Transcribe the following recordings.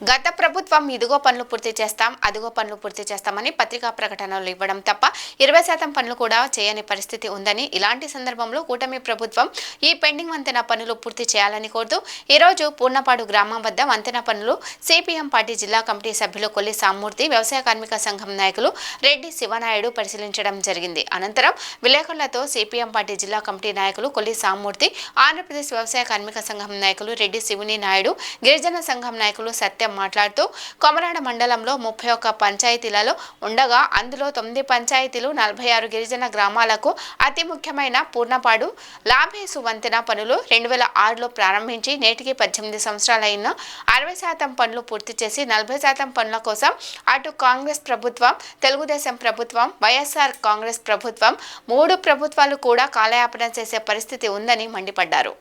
గత ప్రభుత్వం ఇదిగో పనులు పూర్తి చేస్తాం అదిగో పనులు పూర్తి చేస్తామని పత్రికా ప్రకటనలు ఇవ్వడం తప్ప 20% పనులు కూడా చేయని పరిస్థితి ఉందని, ఇలాంటి సందర్భంలో కూటమి ప్రభుత్వం ఈ పెండింగ్ వంతెన పనులు పూర్తి చేయాలని కోరుతూ ఈరోజు పూర్ణపాడు గ్రామం వద్ద వంతెన పనులు సిపిఎం పార్టీ జిల్లా కమిటీ సభ్యులు కొల్లి సామూర్తి, వ్యవసాయ కార్మిక సంఘం నాయకులు రెడ్డి శివనాయుడు పరిశీలించడం జరిగింది. అనంతరం విలేకరులతో సిపిఎం పార్టీ జిల్లా కమిటీ నాయకులు కొల్లి సామూర్తి, ఆంధ్రప్రదేశ్ వ్యవసాయ కార్మిక సంఘం నాయకులు రెడ్డి శివుని నాయుడు, గిరిజన సంఘం నాయకులు సత్యం మాట్లాడుతూ కొమరాడ మండలంలో 31 పంచాయతీలలో ఉండగా అందులో 9 పంచాయతీలు 46 గిరిజన గ్రామాలకు అతి ముఖ్యమైన పూర్ణపాడు లాభేసు వంతెన పనులు 2006లో ప్రారంభించి నేటికి 18 సంవత్సరాలైన 60% పనులు పూర్తి చేసి 40% పనుల కోసం అటు కాంగ్రెస్ ప్రభుత్వం, తెలుగుదేశం ప్రభుత్వం, వైఎస్ఆర్ కాంగ్రెస్ ప్రభుత్వం 3 ప్రభుత్వాలు కూడా కాలయాపన చేసే పరిస్థితి ఉందని మండిపడ్డారు.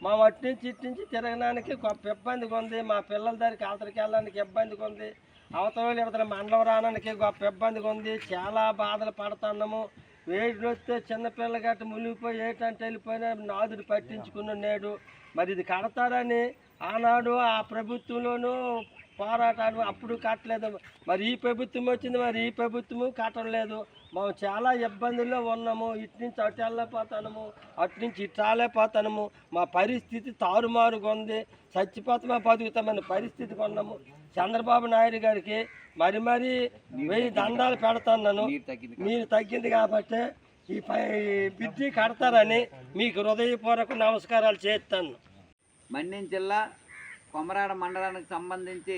మా అటు నుంచి ఇటు నుంచి తిరగడానికి గొప్ప ఇబ్బందిగా ఉంది. మా పిల్లల దగ్గరికి అవతలకి వెళ్ళడానికి ఇబ్బందిగా ఉంది. అవతల మండలం రావడానికి గొప్ప ఇబ్బందిగా ఉంది. చాలా బాధలు పడుతున్నాము. వేడి వస్తే చిన్నపిల్లల గట్ట మునిగిపోయి ఏటంటే వెళ్ళిపోయినా నాదుడు పట్టించుకున్న నేడు మరి ఇది కడతారని ఆనాడు ఆ ప్రభుత్వంలోనూ పోరాటాలు అప్పుడు కట్టలేదు. మరి ఈ ప్రభుత్వం వచ్చింది, మరి ఈ ప్రభుత్వము కట్టలేదు. మేము చాలా ఇబ్బందుల్లో ఉన్నాము. ఇటు నుంచి అటు వెళ్ళలేకపోతాము, అటు నుంచి ఇటు రాలేకపోతాము. మా పరిస్థితి తారుమారుగా ఉంది. చచ్చిపోతామా బతుకుతామని పరిస్థితికి ఉన్నాము. చంద్రబాబు నాయుడు గారికి మరి 1000 దండాలు పెడతాను. మీరు తగ్గింది కాబట్టి ఈ బిడ్డి కడతారని మీకు హృదయపూర్వక నమస్కారాలు చేస్తాను. మన్యం జిల్లా కొమరాడ మండలానికి సంబంధించి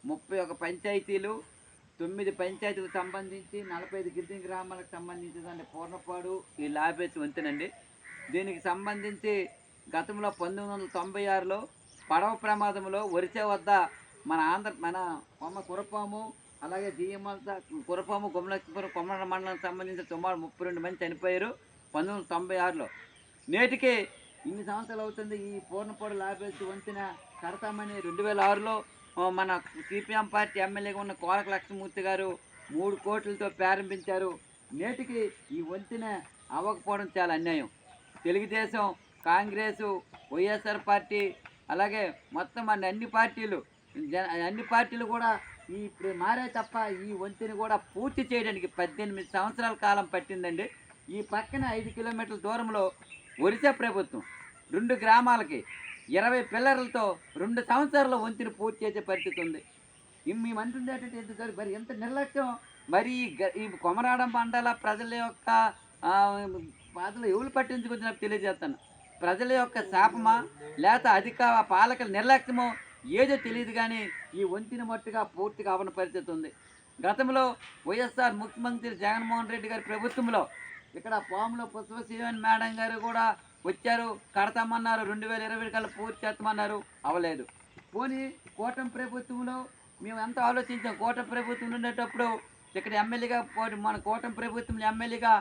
31 పంచాయతీలు, 9 పంచాయతీలకు సంబంధించి 45 గిరిజన గ్రామాలకు సంబంధించిందండి పూర్ణపాడు ఈ లాభేసి వంతెనండి. దీనికి సంబంధించి గతంలో 1996లో పడవ ప్రమాదంలో వరిసే వద్ద మన కురపాము, అలాగే జిఎంఎల్ కురపాము, గుమ్మలక్ష్మీపురం కొమరాడ మండలానికి సంబంధించి సుమారు 32 మంది చనిపోయారు 1996లో. నేటికి ఇన్ని సంవత్సరాలు అవుతుంది. ఈ పూర్ణపాడు లాభేసి వంతెన కడతామని 2006లో మన సిపిఎం పార్టీ ఎమ్మెల్యేగా ఉన్న కోరక లక్ష్మీమూర్తి గారు 3 కోట్లతో ప్రారంభించారు. నేటికి ఈ వంతెన అవ్వకపోవడం చాలా అన్యాయం. తెలుగుదేశం, కాంగ్రెసు, వైఎస్ఆర్ పార్టీ, అలాగే మొత్తం అన్ని పార్టీలు కూడా ఇప్పుడు మారే తప్ప ఈ వంతెన కూడా పూర్తి చేయడానికి 18 సంవత్సరాల కాలం పట్టిందండి. ఈ పక్కన 5 కిలోమీటర్ల దూరంలో ఒరిస్సా ప్రభుత్వం 2 గ్రామాలకి 20 పిల్లర్లతో 2 సంవత్సరాల వంతెన పూర్తి చేసే పరిస్థితి ఉంది. మేము అంటుంది ఏంటంటే మరి ఎంత నిర్లక్ష్యం. మరి ఈ కొమరాడ మండల ప్రజల యొక్క బాధలు ఎవరు పట్టించుకొచ్చినప్పుడు తెలియజేస్తాను. ప్రజల యొక్క శాపమా లేక పాలకుల నిర్లక్ష్యమో ఏదో తెలియదు, కానీ ఈ వంతెన మట్టుగా పూర్తిగా అవన పరిస్థితి ఉంది. గతంలో వైఎస్ఆర్ ముఖ్యమంత్రి జగన్మోహన్ రెడ్డి గారి ప్రభుత్వంలో ఇక్కడ పాములో పుష్పశ్రీవన్ మేడం గారు కూడా వచ్చారు, కడతామన్నారు, 2020 కల్లా పూర్తి చేస్తామన్నారు, అవ్వలేదు. పోనీ కూటమి ప్రభుత్వంలో మేము ఎంత ఆలోచించాం. కూటమి ప్రభుత్వం ఉండేటప్పుడు ఇక్కడ ఎమ్మెల్యేగా మన కూటమి ప్రభుత్వంలో ఎమ్మెల్యేగా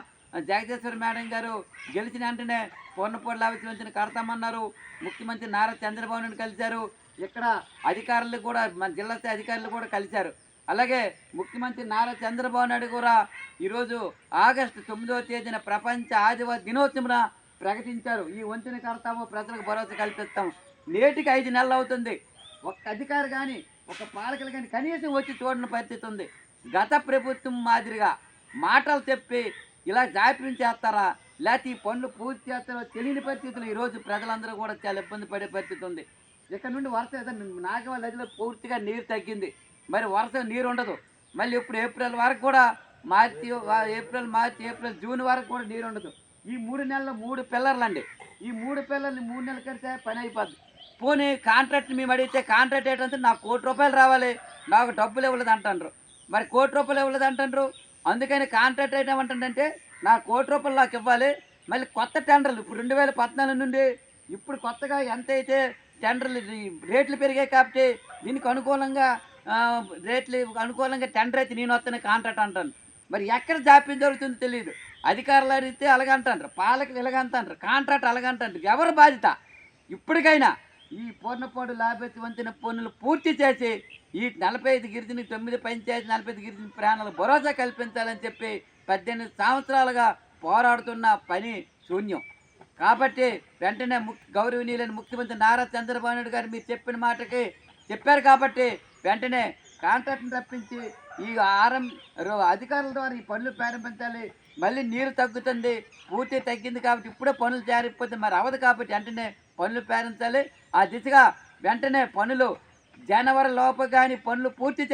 జగదీశ్వర్ మేడం గారు గెలిచిన వెంటనే పూర్ణపాడు లాభేసి వంతెన కడతామన్నారు. ముఖ్యమంత్రి నారా చంద్రబాబు నాయుడు కలిశారు. ఇక్కడ అధికారులు కూడా మన జిల్లా స్థాయి అధికారులు కూడా కలిశారు. అలాగే ముఖ్యమంత్రి నారా చంద్రబాబు నాయుడు కూడా ఈరోజు ఆగస్టు 9వ తేదీన ప్రపంచ ఆదివాసీ దినోత్సవం ప్రకటించారు. ఈ వంతెన కడతాము, ప్రజలకు భరోసా కల్పిస్తాము. నేటికి 5 నెలలు అవుతుంది. ఒక అధికారి కానీ ఒక పాలకులు కానీ కనీసం వచ్చి చూడని పరిస్థితి ఉంది. గత ప్రభుత్వం మాదిరిగా మాటలు చెప్పి ఇలా జాప్యం చేస్తారా లేకపోతే ఈ పనులు పూర్తి చేస్తారో తెలియని పరిస్థితులు ఈరోజు ప్రజలందరూ కూడా చాలా ఇబ్బంది పడే పరిస్థితి ఉంది. ఇక్కడ నుండి వర్షం నాగవ నదిలో పూర్తిగా నీరు తగ్గింది. మరి వర్షం నీరు ఉండదు. మళ్ళీ ఇప్పుడు ఏప్రిల్ వరకు కూడా ఏప్రిల్ జూన్ వరకు కూడా నీరు ఉండదు. ఈ 3 నెలల్లో 3 పిల్లర్లు అండి. ఈ 3 పిల్లర్లు 3 నెలలు కడితే పని అయిపోద్ది. పోనీ కాంట్రాక్ట్ మేము అడిగితే కాంట్రాక్ట్ ఏంటంటే నాకు ₹1 రావాలి, నాకు డబ్బులు ఇవ్వలేదు అంటారు. మరి ₹1 ఇవ్వలేదు అంటారు. అందుకని కాంట్రాక్ట్ ఏమంటుందంటే నాకు ₹1 నాకు ఇవ్వాలి. మళ్ళీ కొత్త టెండర్లు ఇప్పుడు 2014 నుండి ఇప్పుడు కొత్తగా ఎంతైతే టెండర్లు రేట్లు పెరిగాయి కాబట్టి దీనికి అనుకూలంగా టెండర్ అయితే నేను వస్తాను కాంట్రాక్ట్ అంటాను. మరి ఎక్కడ జాప్యం జరుగుతుందో తెలియదు. అధికారులు అడిగితే అలాగంటారు, పాలకులు ఇలాగంటారు, కాంట్రాక్ట్ అలాగంటారు. ఎవరు బాధ్యత? ఇప్పటికైనా ఈ పూర్ణపాడు లాభేసి వంతెన పనులు పూర్తి చేసి ఈ 45 గిరిజన 9 పంచాయతీ 45 గిరిజన ప్రాణాలు భరోసా కల్పించాలని చెప్పి 18 సంవత్సరాలుగా పోరాడుతున్న పని శూన్యం. కాబట్టి వెంటనే గౌరవనీయులైన ముఖ్యమంత్రి నారా చంద్రబాబు నాయుడు గారు మీరు చెప్పిన మాటకి చెప్పారు కాబట్టి వెంటనే కాంట్రాక్ట్ని రప్పించి ఈ అధికారుల ద్వారా ఈ పనులు ప్రారంభించాలి. మళ్ళీ నీరు తగ్గుతుంది, పూర్తి తగ్గింది కాబట్టి ఇప్పుడే పనులు జారిపోతే మరి అవదు కాబట్టి వెంటనే పనులు ప్రారంభించాలి. ఆ దిశగా వెంటనే పనులు జనవరి లోపు కానీ పనులు పూర్తి